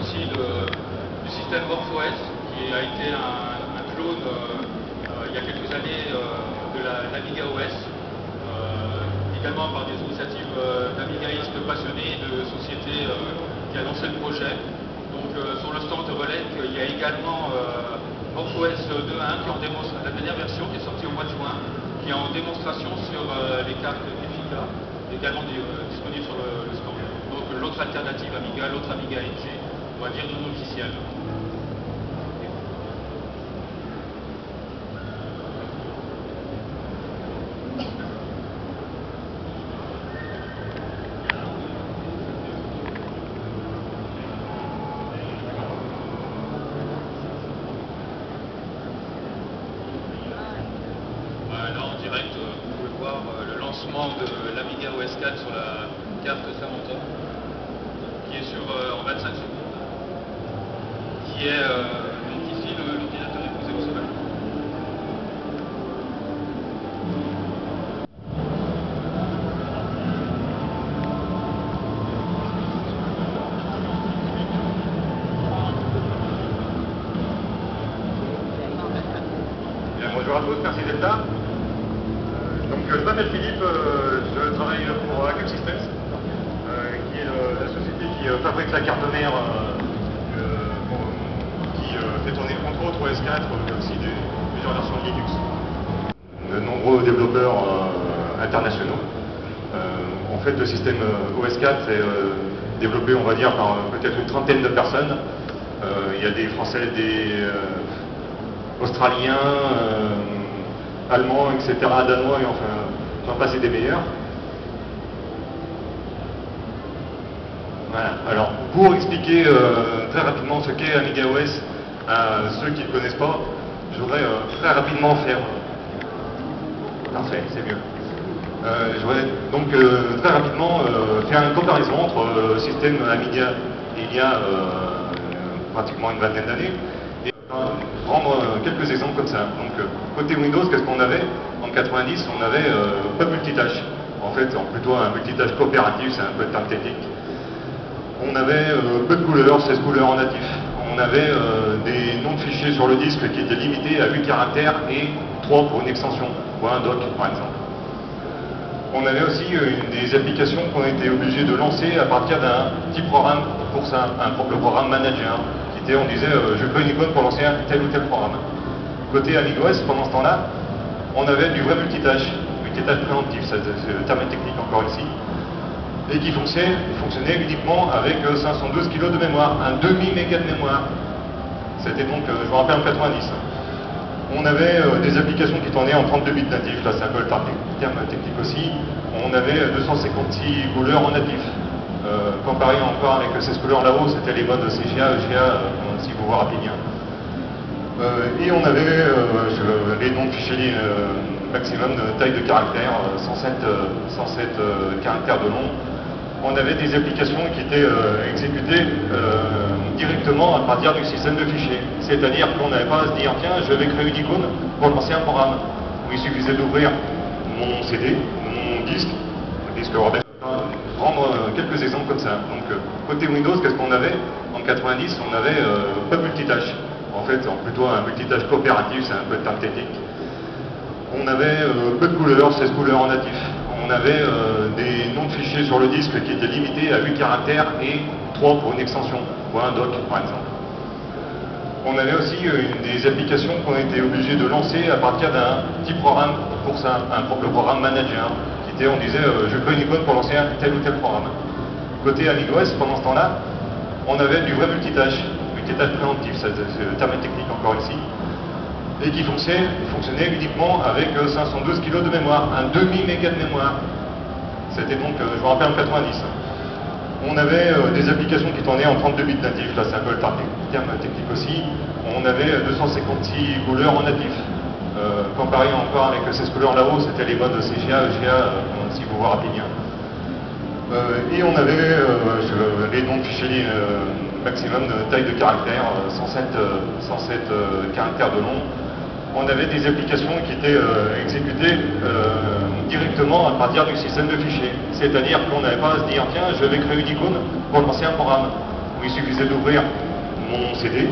aussi du système WorksOS, qui a été un clone il y a quelques années de l'Amiga OS, également par des initiatives d'amigaïstes passionnés de sociétés qui a lancé le projet. Donc sur le stand de Relais, il y a également WorksOS 2.1 qui est en démonstration, la dernière version qui est sortie au mois de juin, qui est en démonstration sur les cartes Effica, également disponible sur le stand. Donc l'autre alternative Amiga, l'autre Amiga NG, on va dire non officielle. Là en direct, vous pouvez voir le lancement de l'Amiga OS 4 sur la carte Samantha, qui est en 25 secondes, qui est donc ici l'ordinateur est posé au sol. Bien, bonjour à tous, merci d'être là. Je m'appelle Philippe, je travaille pour Hackett Systems, qui est la société qui fabrique la carte mère qui fait tourner entre autres OS 4, mais aussi plusieurs versions de Linux. De nombreux développeurs internationaux. En fait, le système OS 4 est développé, on va dire, par peut-être une trentaine de personnes. Il y a des Français, des Australiens, Allemands, etc., Danois, et enfin, j'en passe et des meilleurs. Voilà. Alors, pour expliquer très rapidement ce qu'est Amiga OS à ceux qui ne connaissent pas, je voudrais très rapidement faire... Parfait, c'est mieux. Je voudrais donc très rapidement faire une comparaison entre le système Amiga il y a pratiquement une vingtaine d'années et prendre quelques exemples comme ça. Donc côté Windows, qu'est-ce qu'on avait? En 90, on avait pas de multitâche. En fait, plutôt un multitâche coopératif, c'est un peu le terme technique. On avait peu de couleurs, 16 couleurs en natif. On avait des noms de fichiers sur le disque qui étaient limités à 8 caractères et 3 pour une extension, ou un doc par exemple. On avait aussi des applications qu'on était obligé de lancer à partir d'un petit programme pour ça, le programme manager, qui était, on disait, je veux une icône pour lancer tel ou tel programme. Côté AmigaOS, pendant ce temps-là, on avait du vrai multitâche préemptif, c'est le terme technique encore ici, et qui fonctionnait uniquement avec 512 kg de mémoire, un demi-méga de mémoire. C'était donc, je me rappelle, en 90. On avait des applications qui tournaient en 32 bits natifs, là c'est un peu le terme technique aussi. On avait 256 couleurs en natif. Comparé encore avec ces couleurs là-haut, c'était les modes CGA, EGA, si vous vous rappelez bien. Et on avait les noms de fichiers maximum de taille de caractère, 107 caractères de long. On avait des applications qui étaient exécutées directement à partir du système de fichiers. C'est-à-dire qu'on n'avait pas à se dire, tiens, je vais créer une icône pour lancer un programme. Il suffisait d'ouvrir mon CD, mon disque Robert. Prendre quelques exemples comme ça. Donc, côté Windows, qu'est-ce qu'on avait? En 90, on avait pas de multitâche. En fait, plutôt un multitâche coopératif, c'est un peu le terme technique. On avait peu de couleurs, 16 couleurs en natif. On avait des noms de fichiers sur le disque qui étaient limités à 8 caractères et 3 pour une extension, ou un doc par exemple. On avait aussi des applications qu'on était obligé de lancer à partir d'un petit programme pour ça, le programme manager, qui était, on disait, je crée une icône pour lancer tel ou tel programme. Côté AmigaOS, pendant ce temps-là, on avait du vrai multitâche préemptif, c'est le terme technique encore ici, et qui fonctionnait uniquement avec 512 kg de mémoire, un demi-méga de mémoire. C'était donc, je me rappelle, en 90. On avait des applications qui tournaient en 32 bits natifs, là c'est un peu le terme technique aussi. On avait 256 couleurs en natif. Comparé encore avec ces couleurs là-haut, c'était les modes CGA, EGA, si vous vous rappelez bien. Et on avait les noms de fichiers maximum de taille de caractère, 107 caractères de long. On avait des applications qui étaient exécutées directement à partir du système de fichiers. C'est-à-dire qu'on n'avait pas à se dire, tiens, je vais créer une icône pour lancer un programme. où il suffisait d'ouvrir mon CD,